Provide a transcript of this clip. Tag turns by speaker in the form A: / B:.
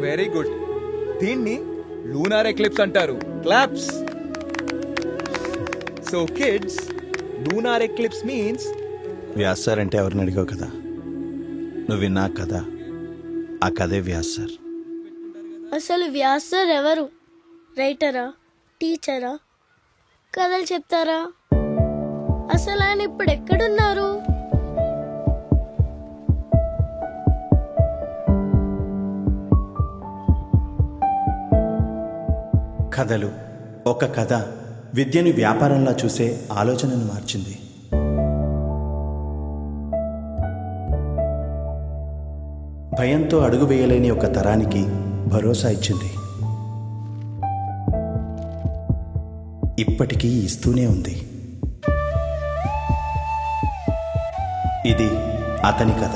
A: Very good. దీన్ని lunar eclipse అంటారు. Claps. So kids, lunar eclipse means
B: Vyas sir అంటే ఎవరిని అడిగావు కదా, నువ్వు విన్నా కదా, ఆ కథే వ్యాస్ సార్.
C: అసలు వ్యాస్ సార్ ఎవరు? రైటరా, టీచరా, కథలు చెప్తారా? అసలు ఆయన ఇప్పుడు ఎక్కడున్నారు?
B: కథలు, ఒక కథ విద్యని వ్యాపారంలా చూసే ఆలోచనను మార్చింది. భయంతో అడుగు వేయలేని ఒక తరానికి భరోసా ఇచ్చింది. ఇప్పటికీ ఇస్తూనే ఉంది. ఇది అతని కథ.